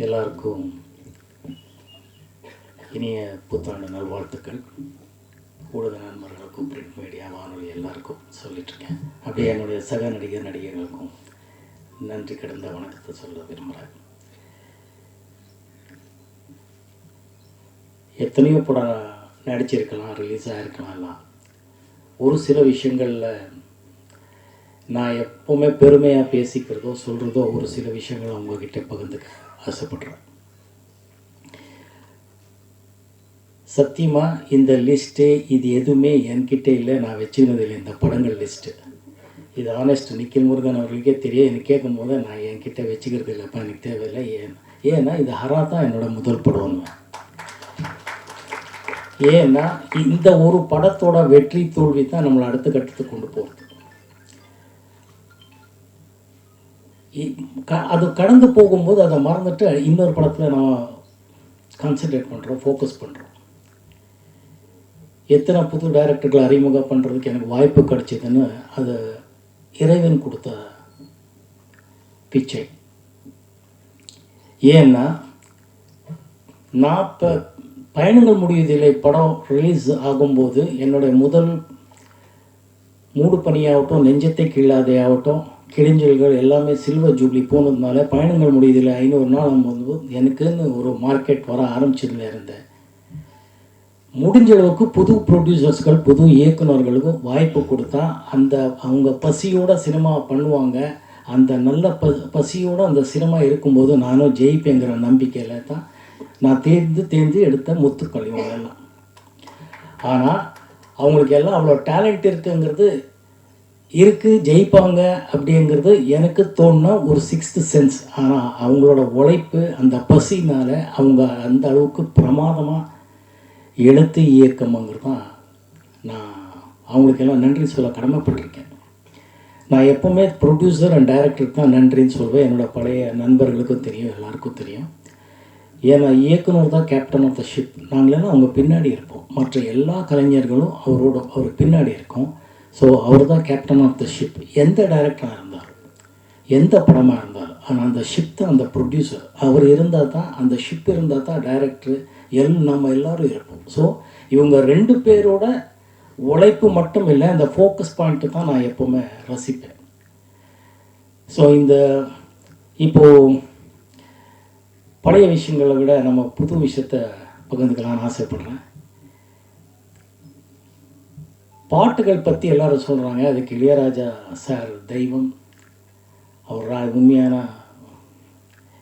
எல்லாருக்கும் இனிய புத்தாண்டு நல்வாழ்த்துக்கள். ஊடக நண்பர்களுக்கும் பிரிண்ட் மீடியா வானொலி எல்லாருக்கும் சொல்லிட்டுருக்கேன். அப்படியே என்னுடைய சக நடிகர்களுக்கும் நன்றி கடந்த வணக்கத்தை சொல்ல விரும்புகிறேன். எத்தனையோ படம் நடிச்சிருக்கலாம், ரிலீஸ் ஆகிருக்கலாம். எல்லாம் ஒரு சில விஷயங்களில் நான் எப்போவுமே பெருமையாக பேசிக்கிறதோ சொல்கிறதோ ஒரு சில விஷயங்கள் அவங்கக்கிட்ட பகிர்ந்துக்க ஆசைப்படுறேன். சத்தியமாக இந்த லிஸ்ட்டு இது எதுவுமே என்கிட்ட இல்லை, நான் வச்சுருந்ததில்லை. இந்த படங்கள் லிஸ்ட்டு இது ஆனஸ்ட் நிக்கில் முருகன் அவர்களுக்கே தெரியும். எனக்கு கேட்கும் போது நான் என்கிட்ட வச்சுக்கிறது இல்லைப்பா, எனக்கு தேவையில்லை. ஏன்னா இது ஹரா தான் என்னோடய முதல் படம்னு. ஏன்னா இந்த ஒரு படத்தோட வெற்றி தோல்வி தான் நம்மளை அடுத்த கட்டத்துக்கு கொண்டு போகிறது. அது கடந்து போகும்போது அதை மறந்துட்டு இன்னொரு படத்தில் நம்ம கான்சன்ட்ரேட் பண்ணுறோம், ஃபோக்கஸ் பண்ணுறோம். எத்தனை புது டைரக்டர்களை அறிமுகம் பண்ணுறதுக்கு எனக்கு வாய்ப்பு கிடைச்சிதுன்னு அது இறைவன் கொடுத்த பிச்சை. ஏன்னா நான் இப்போ பயணங்கள் முடிவதில்லை படம் ரிலீஸ் ஆகும்போது என்னுடைய முதல் மூடு பணியாகட்டும், நெஞ்சத்தை கிள்ளாதே ஆகட்டும், கிழிஞ்சல்கள் எல்லாமே சில்வர் ஜூப்ளி போனதுனால பயணங்கள் முடிவதில்லை 500 நாள் போது எனக்குன்னு ஒரு மார்க்கெட் வர ஆரம்பிச்சதுல இருந்தேன். முடிஞ்ச அளவுக்கு புது ப்ரொடியூசர்ஸ்கள் புது இயக்குநர்களுக்கும் வாய்ப்பு கொடுத்தா அந்த அவங்க பசியோட சினிமா பண்ணுவாங்க. அந்த நல்ல பசியோடு அந்த சினிமா இருக்கும்போது நானும் ஜெயிப்பேங்கிற நம்பிக்கையில் தான் நான் தேர்ந்து எடுத்த முத்துக்கள் இவங்களெல்லாம். ஆனால் அவங்களுக்கு எல்லாம் அவ்வளோ டேலண்ட் இருக்குங்கிறது இருக்குது, ஜெயிப்பாங்க அப்படிங்கிறது எனக்கு தோணுனா ஒரு 6th சென்ஸ். ஆனால் அவங்களோட உழைப்பு அந்த பசினால் அவங்க அந்த அளவுக்கு பிரமாதமாக எழுத்து இயக்கம்ங்கிறது தான் நான் அவங்களுக்கெல்லாம் நன்றி சொல்ல கடமைப்பட்டிருக்கேன். நான் எப்போவுமே ப்ரொடியூசர் அண்ட் டைரக்டருக்கு தான் நன்றின்னு சொல்வேன். என்னோடய பழைய நண்பர்களுக்கும் தெரியும், எல்லாருக்கும் தெரியும். ஏன்னா இயக்குனர் தான் கேப்டன் ஆஃப் த ஷிப். நாங்களெல்லாம் அவங்க பின்னாடி இருப்போம். மற்ற எல்லா கலைஞர்களும் அவர் பின்னாடி இருக்கோம். ஸோ அவர் தான் கேப்டன் ஆஃப் த ஷிப். எந்த டைரக்டராக இருந்தாலும், எந்த படமாக இருந்தாலும், ஆனால் அந்த ஷிப் தான் அந்த ப்ரொடியூசர். அவர் இருந்தால் தான், அந்த ஷிப் இருந்தால் தான் டைரக்டரு நம்ம எல்லோரும் இருப்போம். ஸோ இவங்க 2 பேரோட உழைப்பு மட்டும் இல்லை, அந்த ஃபோக்கஸ் பாயிண்ட்டு தான் நான் எப்போவுமே ரசிப்பேன். ஸோ இப்போது பழைய விஷயங்களை விட நம்ம புது விஷயத்தை பகிர்ந்துக்கலாம்னு ஆசைப்படுறேன். பாட்டுகள் பற்றி எல்லோரும் சொல்கிறாங்க, அதுக்கு இளையராஜா சார் தெய்வம். அவர் உண்மையான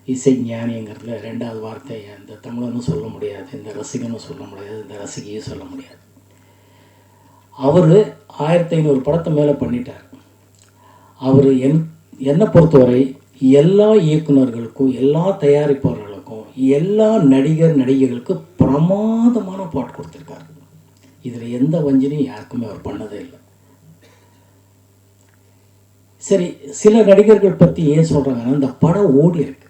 இசை ஞானிங்கிறதுல 2வது வார்த்தை இந்த தமிழனும் சொல்ல முடியாது, இந்த ரசிகனும் சொல்ல முடியாது, இந்த ரசிகையும் சொல்ல முடியாது. அவர் 1500 படத்தை மேலே பண்ணிட்டார். அவர் என்னை பொறுத்தவரை எல்லா இயக்குநர்களுக்கும், எல்லா தயாரிப்பாளர்களுக்கும், எல்லா நடிகர்களுக்கும் பிரமாதமான பாட்டு கொடுத்துருக்காரு. இதில் எந்த வஞ்சனையும் யாருக்குமே அவர் பண்ணதே இல்லை. சரி, சில நடிகர்கள் பற்றி ஏன் சொல்கிறாங்கன்னா, அந்த படம் ஓடி இருக்கு.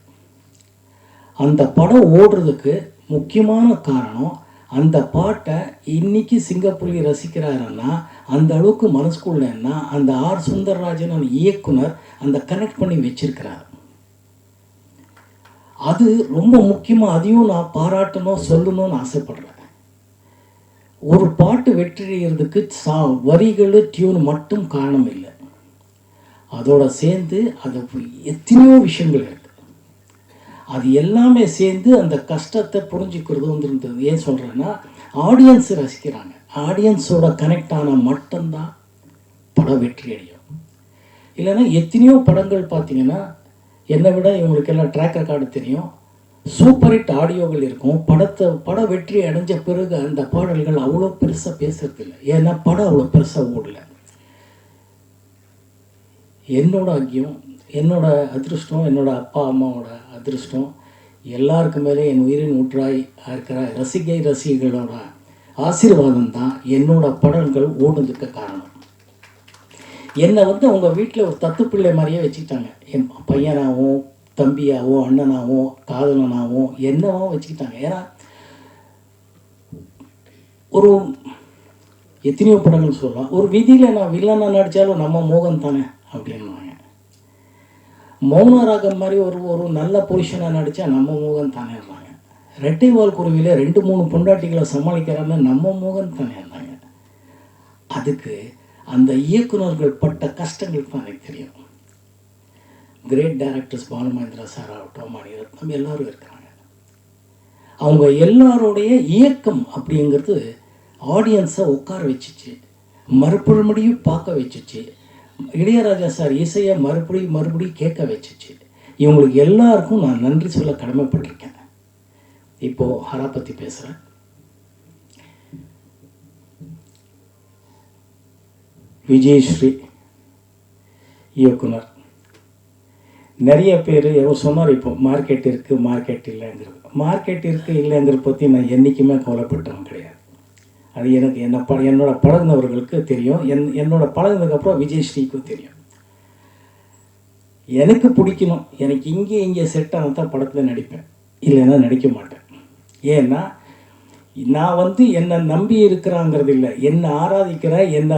அந்த படம் ஓடுறதுக்கு முக்கியமான காரணம் அந்த பாட்டை இன்னைக்கு சிங்கப்பூரில் ரசிக்கிறாருன்னா அந்த அளவுக்கு மனசுக்குள்ளேன்னா அந்த ஆர் சுந்தரராஜன் இயக்குனர் அந்த கனெக்ட் பண்ணி வச்சிருக்கிறார். அது ரொம்ப முக்கியமாக. அதையும் நான் பாராட்டணும், சொல்லணும்னு ஆசைப்படுறேன். ஒரு பாட்டு வெற்றியறதுக்கு வரிகள் டியூன் மட்டும் காரணம் இல்லை, அதோட சேர்ந்து அது எத்தனையோ விஷயங்கள் இருக்குது. அது எல்லாமே சேர்ந்து அந்த கஷ்டத்தை புரிஞ்சுக்கிறதுன்றது ஏன் சொல்கிறேன்னா, ஆடியன்ஸை ரசிக்கிறாங்க. ஆடியன்ஸோட கனெக்ட் ஆனால் மட்டும்தான் படம் வெற்றி அடையும். இல்லைன்னா எத்தனையோ படங்கள் பார்த்திங்கன்னா, என்னை விட இவங்களுக்கெல்லாம் ட்ராக் ரெக்கார்டு தெரியும், சூப்பர் ஹிட் ஆடியோகள் இருக்கும். படம் வெற்றி அடைஞ்ச பிறகு அந்த பாடல்கள் அவ்வளோ பெருசாக பேசுறது இல்லை. ஏன்னா படம் அவ்வளோ பெருசாக ஓடலை. என்னோட அக்கியம், என்னோட அதிருஷ்டம், என்னோட அப்பா அம்மாவோட அதிருஷ்டம், எல்லாருக்கு மேலே என் உயிரின் ஊற்றாய் இருக்கிற ரசிகைகளோட ஆசீர்வாதம் தான் என்னோட படங்கள் ஓடுறதுக்கு காரணம். என்னை அவங்க வீட்டில் ஒரு தத்து பிள்ளை மாதிரியே வச்சுக்கிட்டாங்க. என் பையனாகவும் தம்பியாகவும் அண்ணனாகவும் காதலனாகவும் என்னவோ வச்சுக்கிட்டாங்க. ஏன்னா ஒரு எத்தனையோ படங்கள் சொல்லலாம். ஒரு விதியில் நான் வில்லனாக நடித்தாலும் நம்ம மோகன் தானே அப்படின்வாங்க. மௌனராகம் மாதிரி ஒரு நல்ல பொசிஷனாக நடித்தா நம்ம மோகன் தானே இருந்தாங்க. ரெட்டைவால் குருவியில் 2-3 பொண்டாட்டிகளை சமாளிக்கிறான்னு நம்ம மோகன் தானே இருந்தாங்க. அதுக்கு அந்த இயக்குநர்கள் பட்ட கஷ்டங்கள் தான் எனக்கு தெரியும். கிரேட் டைரக்டர்ஸ் பாலுமகேந்திரா சார் ஆகட்டும், மணிரத்னம் எல்லோரும் இருக்காங்க. அவங்க எல்லாரோடைய இயக்கம் அப்படிங்கிறது ஆடியன்ஸை உட்கார வச்சிச்சு, மறுபடியும் பார்க்க வச்சிச்சு. இளையராஜா சார் இசையை மறுபடியும் கேட்க வச்சிச்சு. இவங்களுக்கு எல்லாருக்கும் நான் நன்றி சொல்ல கடமைப்பட்டிருக்கேன். இப்போது ஹரா பற்றி பேசுகிறேன். விஜயஸ்ரீ இயக்குனர். நிறைய பேர் எவர் சொன்னார் இப்போ மார்க்கெட் இருக்குது மார்க்கெட் இல்லைங்கிறது. மார்க்கெட் இருக்குது இல்லைங்கிறத பற்றி நான் என்றைக்குமே கவலைப்பட்டவன் கிடையாது. அது எனக்கு என்னோட பழகினவர்களுக்கு தெரியும். என்னோட பழகினதுக்கப்புறம் விஜயஸ்ரீக்கும் தெரியும். எனக்கு பிடிக்கணும், எனக்கு இங்கே செட் ஆனால் தான் படத்தில் நடிப்பேன், இல்லைன்னா நடிக்க மாட்டேன். ஏன்னா நான் என்னை நம்பி இருக்கிறாங்கிறது இல்லை, என்னை ஆராதிக்கிற, என்னை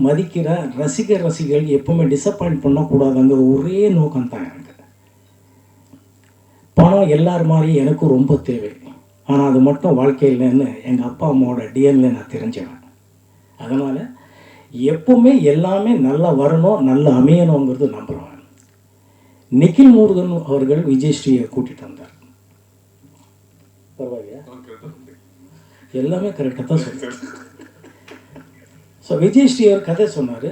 மதிக்கிற ரசிகர்கள் எப்பவுமே டிசப்பாயிண்ட் பண்ணக்கூடாதுங்கிற ஒரே நோக்கம் தான் எனக்கு. பணம் எல்லார் மாதிரி எனக்கும் ரொம்ப தேவை, ஆனால் அது மட்டும் வாழ்க்கை இல்லைன்னு எங்கள் அப்பா அம்மாவோட டிஎன்ஏ நான் தெரிஞ்சவன். அதனால் எப்பவுமே எல்லாமே நல்லா வரணும், நல்லா அமையணுங்கிறது நம்புகிறவன். நிக்கில் முருகன் அவர்கள் விஜயஸ்ரீயை கூட்டிகிட்டு வந்தார். பரவாயில்லையா? எல்லாமே கரெக்டாக தான் சொல்லுவார். ஸோ விஜயஸ்ரீ அவர் கதை சொன்னார்.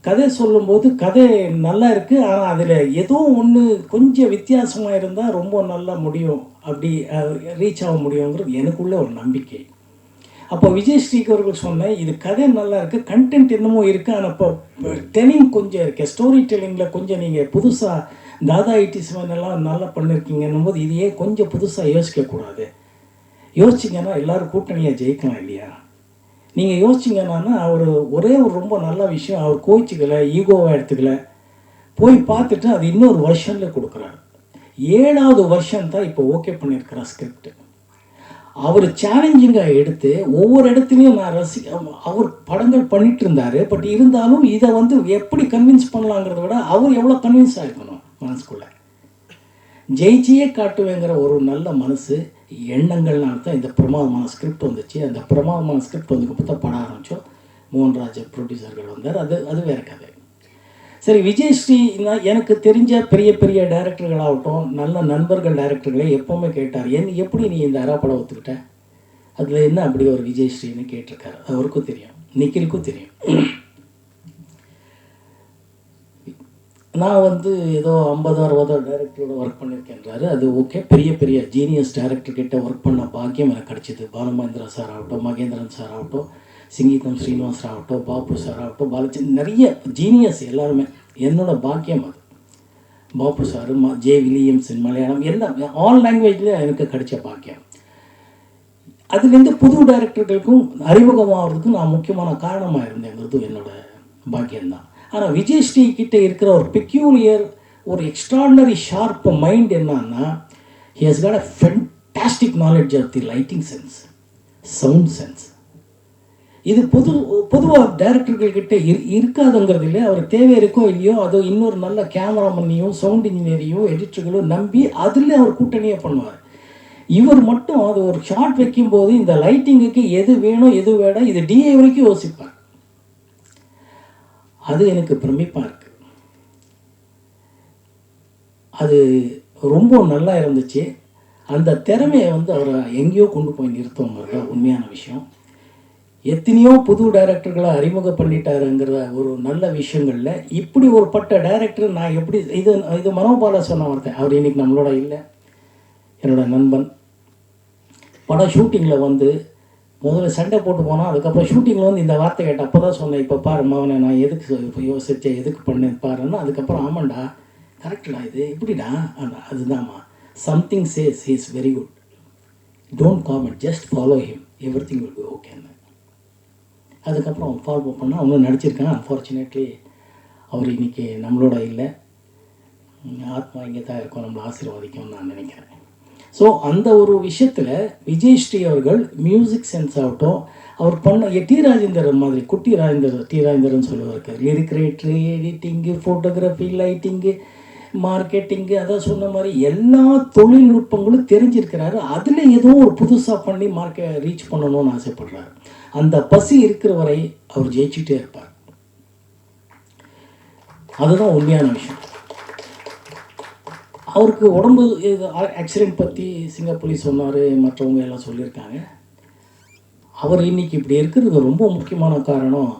கதை சொல்லும்போது கதை நல்லா இருக்குது, ஆனால் அதில் ஏதோ ஒன்று கொஞ்சம் வித்தியாசமாக இருந்தால் ரொம்ப நல்லா முடியும், அப்படி ரீச் ஆக முடியுங்கிறது எனக்குள்ளே ஒரு நம்பிக்கை. அப்போ விஜயஸ்ரீக்கு அவர்கள் சொன்னேன், இது கதை நல்லா இருக்குது, கண்டென்ட் என்னமோ இருக்குது, ஆனால் இப்போ டெல்லிங் கொஞ்சம் இருக்குது, ஸ்டோரி டெல்லிங்கில் கொஞ்சம் நீங்கள் புதுசாக தாதா எல்லாம் நல்லா பண்ணியிருக்கீங்கன்னும் போது இதையே கொஞ்சம் புதுசாக யோசிக்கக்கூடாது. யோசிச்சிங்கன்னா எல்லோரும் கூட்டணியாக ஜெயிக்கலாம் இல்லையா? நீங்கள் யோசிச்சிங்கன்னா அவர் ஒரே ஒரு ரொம்ப நல்ல விஷயம், அவர் கோச்சிக்கலை, ஈகோவாக எடுத்துக்கல, போய் பார்த்துட்டு அது இன்னொரு வருஷனில் கொடுக்குறாரு. 7வது வருஷம் தான் இப்போ ஓகே பண்ணியிருக்கிற ஸ்கிரிப்ட். அவர் சேலஞ்சிங்காக எடுத்து ஒவ்வொரு இடத்துலையும் நான் அவர் படங்கள் பண்ணிட்டு இருந்தார். பட் இருந்தாலும் இதை எப்படி கன்வின்ஸ் பண்ணலாங்கிறத விட அவர் எவ்வளோ கன்வின்ஸ் ஆகிருக்கணும் மனசுக்குள்ளே. ஜெயிச்சியே காட்டுவேங்கிற ஒரு நல்ல மனசு எண்ணங்கள்னால தான் இந்த பிரமாதமான ஸ்கிரிப்ட் வந்துச்சு. அந்த பிரமாதமான ஸ்கிரிப்ட் பார்த்தா படம் ஆரம்பித்தோம். மோகன்ராஜ் ப்ரொடியூசர்கள் வந்தார். அது வேறு கதை. சரி, விஜயஸ்ரீ எனக்கு தெரிஞ்ச பெரிய பெரிய டைரக்டர்களாகட்டும், நல்ல நண்பர்கள் டைரக்டர்களே எப்போவுமே கேட்டார், எப்படி நீ இந்த அரா படம் ஒத்துக்கிட்ட, அதில் என்ன அப்படி ஒரு விஜயஸ்ரீன்னு கேட்டிருக்காரு. அவருக்கும் தெரியும், நிக்கிலுக்கும் தெரியும். நான் ஏதோ 50-60 டைரக்டரோட ஒர்க் பண்ணியிருக்கேன்றாரு. அது ஓகே. பெரிய பெரிய ஜீனியஸ் டைரக்டர்கிட்ட ஒர்க் பண்ண பாக்கியம் எனக்கு கிடச்சிது. பாலுமகேந்திரா சார் ஆகட்டும், மகேந்திரன் சார் ஆகட்டும், சிங்கீதம் ஸ்ரீனிவாஸ் ஆகட்டும், பாபு சார் ஆகட்டும், பாலச்சந்திரன், நிறைய ஜீனியஸ் எல்லாருமே என்னோட பாக்கியம் அது. Babu sir, J Williams, Malayalam, எல்லாம் ஆல் லாங்குவேஜில் எனக்கு கிடைச்ச பாக்கியம். அதுலேருந்து புது டைரக்டர்களுக்கும் அறிமுகமாகிறதுக்கும் நான் முக்கியமான காரணமாக இருந்தேங்கிறது என்னோட பாக்கியம்தான். ஆனால் விஜயஸ்ரீ கிட்டே இருக்கிற ஒரு பெக்யூலியர், ஒரு எக்ஸ்ட்ராடினரி ஷார்ப் மைண்ட் என்னன்னா, he has got a fantastic knowledge of the lighting sense, sound sense. இது பொதுவாக டைரக்டர்கள்கிட்ட இருக்காதுங்கிறது இல்லை. அவர் தேவை இருக்கோ இல்லையோ, அது இன்னொரு நல்ல கேமராமேனையும் சவுண்ட் இன்ஜினியரையும் எடிட்டர்களும் நம்பி அதில் அவர் கூட்டணியே பண்ணுவார். இவர் மட்டும் அது ஒரு ஷார்ட் வைக்கும்போது இந்த லைட்டிங்குக்கு எது வேணும் எது வேணும் இது டிஏ வரைக்கும் யோசிப்பார். அது எனக்கு பிரமிப்பாக இருக்குது. அது ரொம்ப நல்லா இருந்துச்சு. அந்த திறமையை அவரை எங்கேயோ கொண்டு போய் நிறுத்தவங்கிறது தான் உண்மையான விஷயம். எத்தனையோ புது டைரக்டர்களை அறிமுகம் பண்ணிட்டாருங்கிற ஒரு நல்ல விஷயங்களில் இப்படி ஒரு பட்ட டைரக்டர் நான் எப்படி இது மனோபாலா சொன்ன வார்த்தை. அவர் இன்னைக்கு நம்மளோட இல்லை, என்னோட நண்பன். படம் ஷூட்டிங்கில் முதல்ல சண்டை போட்டு போனால், அதுக்கப்புறம் ஷூட்டிங்கில் இந்த வார்த்தை கேட்டேன். அப்போ தான் சொன்னேன், இப்போ பாரு மகனை நான் எதுக்கு இப்போ யோசித்தேன், எதுக்கு பண்ணேன் பாருன்னா. அதுக்கப்புறம் ஆமாண்டா, கரெக்டா, இது இப்படிடா, அதுதான்மா, something says he is very good, don't comment, just follow him, everything will be ஓகேன்னு. அதுக்கப்புறம் அவன் ஃபாலோ பண்ணால் அவனும் நடிச்சிருக்கான். அன்ஃபார்ச்சுனேட்லி அவர் இன்றைக்கி நம்மளோட இல்லை, ஆத்மா இங்கே தான் இருக்கும், நம்மளை ஆசீர்வதிக்கும்னு நான் நினைக்கிறேன். ஸோ அந்த ஒரு விஷயத்தில் விஜயஸ்ரீ அவர்கள் மியூசிக் சென்ஸ் ஆகட்டும், அவர் பண்ண டி ராஜேந்திரன் மாதிரி, குட்டி ராஜேந்திரன், டி ராஜேந்திரன் சொல்லுவாருக்கு, லிரிக் ரைட்ரு, எடிட்டிங்கு, ஃபோட்டோகிராஃபி, லைட்டிங்கு, மார்க்கெட்டிங்கு அதான் சொன்ன மாதிரி எல்லா தொழில்நுட்பங்களும் தெரிஞ்சிருக்கிறாரு. அதில் ஏதோ ஒரு புதுசாக பண்ணி ரீச் பண்ணணும்னு ஆசைப்படுறாரு. அந்த பசி இருக்கிற வரை அவர் ஜெயிச்சுட்டே இருப்பார். அதுதான் உண்மையான விஷயம். அவருக்கு உடம்பு ஆக்சிடெண்ட் பற்றி சிங்கப்பள்ளி சொன்னார், மற்றவங்க எல்லாம் சொல்லியிருக்காங்க. அவர் இன்னைக்கு இப்படி இருக்கிறது ரொம்ப முக்கியமான காரணம்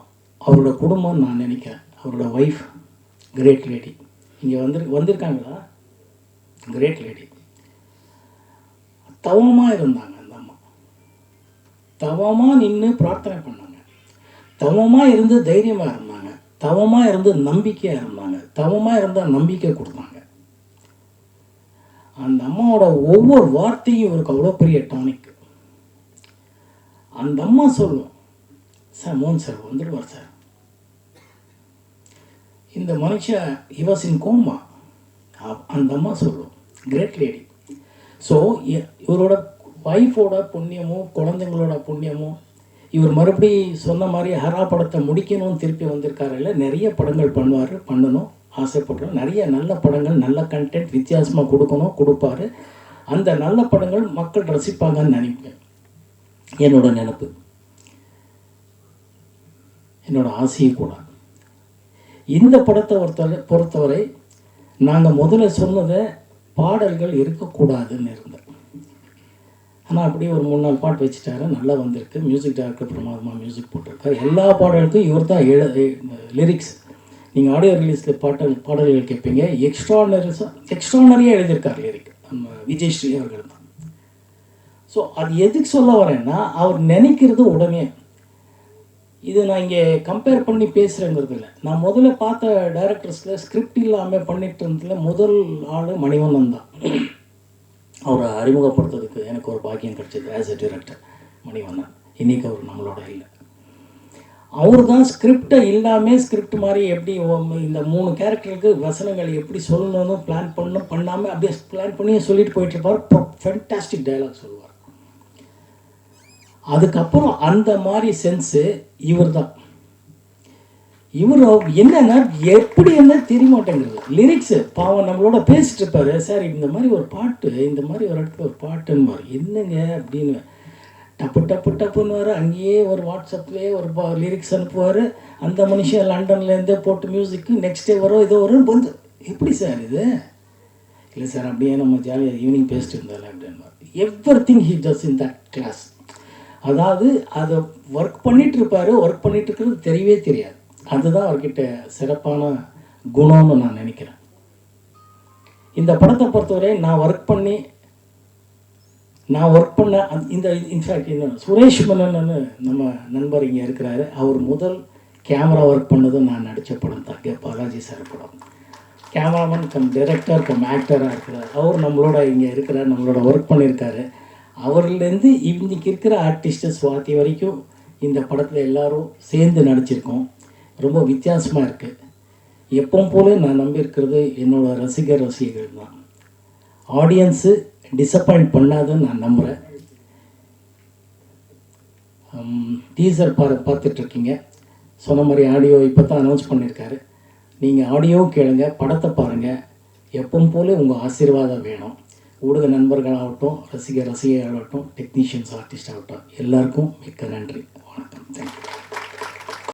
அவரோட குடும்பம் நான் நினைக்கிறேன். அவரோட ஒய்ஃப் கிரேட் லேடி இங்கே வந்திருக்காங்களா? Great lady. தவமாக இருந்தாங்க. அந்த அம்மா தவமாக நின்று பிரார்த்தனை பண்ணாங்க, தவமாக இருந்து தைரியமாக இருந்தாங்க, தவமாக இருந்து நம்பிக்கையாக இருந்தாங்க, தவமாக இருந்தால் நம்பிக்கை கொடுத்தாங்க. அந்த அம்மாவோட ஒவ்வொரு வார்த்தையும் இவருக்கு அவ்வளோ பெரிய டானிக். அந்த அம்மா சொல்லும், சார் மோகன் சார் வந்துடுவார் சார், இந்த மனுஷன் இவாசின் கோமா. அந்த அம்மா சொல்லும், கிரேட் லேடி. ஸோ இவரோட ஒய்ஃபோட புண்ணியமும் குழந்தைங்களோட புண்ணியமும் இவர் மறுபடி சொன்ன மாதிரி ஹரா படத்தை முடிக்கணும்னு திருப்பி வந்திருக்காரு. இல்லை நிறைய படங்கள் பண்ணணும் ஆசைப்படுறோம். நிறைய நல்ல படங்கள், நல்ல கண்டென்ட் வித்தியாசமாக கொடுப்பாரு. அந்த நல்ல படங்கள் மக்கள் ரசிப்பாங்கன்னு நினைப்பேன். என்னோட நினைப்பு, என்னோட ஆசையும் கூட. இந்த படத்தை பொறுத்தவரை நாங்கள் முதல்ல சொன்னதை பாடல்கள் இருக்கக்கூடாதுன்னு இருந்தேன். ஆனால் அப்படியே ஒரு 3-4 பாட்டு வச்சுட்டாரு, நல்லா வந்திருக்கு. மியூசிக் டைரக்டர் பிரமாதமாக மியூசிக் போட்டிருக்காரு. எல்லா பாடலுக்கும் இவர் தான் லிரிக்ஸ். நீங்கள் ஆடியோ ரிலீஸில் பாடல்கள் கேட்பீங்க, எக்ஸ்ட்ரானரியாக எழுதியிருக்கார் லிரிக் நம்ம விஜயஸ்ரீ அவர்கள் தான். ஸோ அது எதுக்கு சொல்ல வரேன்னா, அவர் நினைக்கிறது உடனே. இது நான் இங்கே கம்பேர் பண்ணி பேசுகிறேங்கிறது இல்லை. நான் முதல்ல பார்த்த டைரக்டர்ஸில் ஸ்கிரிப்ட் இல்லாமல் பண்ணிட்டு இருந்ததுல முதல் ஆள் மணிவண்ணன் தான். அவரை அறிமுகப்படுத்துறதுக்கு எனக்கு ஒரு பாக்கியம் கிடைச்சது ஆஸ் எ டைரக்டர். மணிவண்ணன் இன்றைக்கி அவர் நம்மளோட இல்லை. அவர் தான் ஸ்கிரிப்டை இல்லாமல் ஸ்கிரிப்ட் மாதிரி எப்படி இந்த 3 கேரக்டருக்கு வசனங்கள் எப்படி சொல்லணும்னு பிளான் பண்ணாமல் அப்படியே பிளான் பண்ணி சொல்லிட்டு போயிட்டுருப்பார். ஃபென்டாஸ்டிக் டைலாக் சொல்லுவார். அதுக்கப்புறம் அந்த மாதிரி சென்ஸு இவர் தான். இவர் என்னன்னா எப்படி என்ன தெரிய மாட்டேங்கிறது. லிரிக்ஸு பாவம் நம்மளோட பேசிட்டு இருப்பாரு, சார் இந்த மாதிரி ஒரு பாட்டு, இந்த மாதிரி ஒரு இடத்துல ஒரு பாட்டுன்னு என்னங்க அப்படின்னு டப்புன்னு அங்கேயே ஒரு வாட்ஸ்அப்லேயே ஒரு லிரிக்ஸ் அனுப்புவார். அந்த மனுஷன் லண்டன்லேருந்தே போட்டு மியூசிக்கு நெக்ஸ்ட் டே வரும், இதோ வரும் வந்து எப்படி சார் இது? இல்லை சார் அப்படியே நம்ம ஜாலியாக ஈவினிங் பேசிட்டு இருந்தால அப்படின்னு. Everything he does in that class. அதாவது அதை ஒர்க் பண்ணிகிட்ருப்பார், ஒர்க் பண்ணிகிட்ருக்கிறது தெரியவே தெரியாது. அதுதான் அவர்கிட்ட சிறப்பான குணம்னு நான் நினைக்கிறேன். இந்த படத்தை பொறுத்தவரை நான் ஒர்க் பண்ண இந்த இன்ஃபேக்ட் இன்னும் சுரேஷ் மன்னன் நம்ம நண்பர் இங்கே இருக்கிறாரு. அவர் முதல் கேமரா ஒர்க் பண்ணதும் நான் நடித்த படம் தான் பாலாஜி சார் படம். கேமராமேன் கம் டைரக்டர் கம் ஆக்டராக இருக்கிறார். அவர் நம்மளோட இங்கே இருக்கிறார், நம்மளோட ஒர்க் பண்ணியிருக்காரு. அவர்லேருந்து இன்றைக்கி இருக்கிற ஆர்டிஸ்ட்டு சுவாதி வரைக்கும் இந்த படத்தில் எல்லோரும் சேர்ந்து நடிச்சிருக்கோம். ரொம்ப வித்தியாசமாக இருக்குது. எப்பவும் போல நான் நம்பியிருக்கிறது என்னோடய ரசிகர்கள் தான். ஆடியன்ஸு டிசப்பாயிண்ட் பண்ணாதுன்னு நான் நம்புகிறேன். டீசர் பார்த்துட்ருக்கீங்க. சொன்ன மாதிரி ஆடியோ இப்போ தான் அனௌன்ஸ் பண்ணியிருக்காரு. நீங்கள் ஆடியோ கேளுங்க, படத்தை பாருங்கள். எப்பவும் போல உங்கள் ஆசீர்வாதம் வேணும். ஊடக நண்பர்களாகட்டும், ரசிகர்களாகட்டும், டெக்னீஷியன்ஸ், ஆர்டிஸ்ட் ஆகட்டும், எல்லாருக்கும் மிக்க நன்றி. வணக்கம். தேங்க்யூ.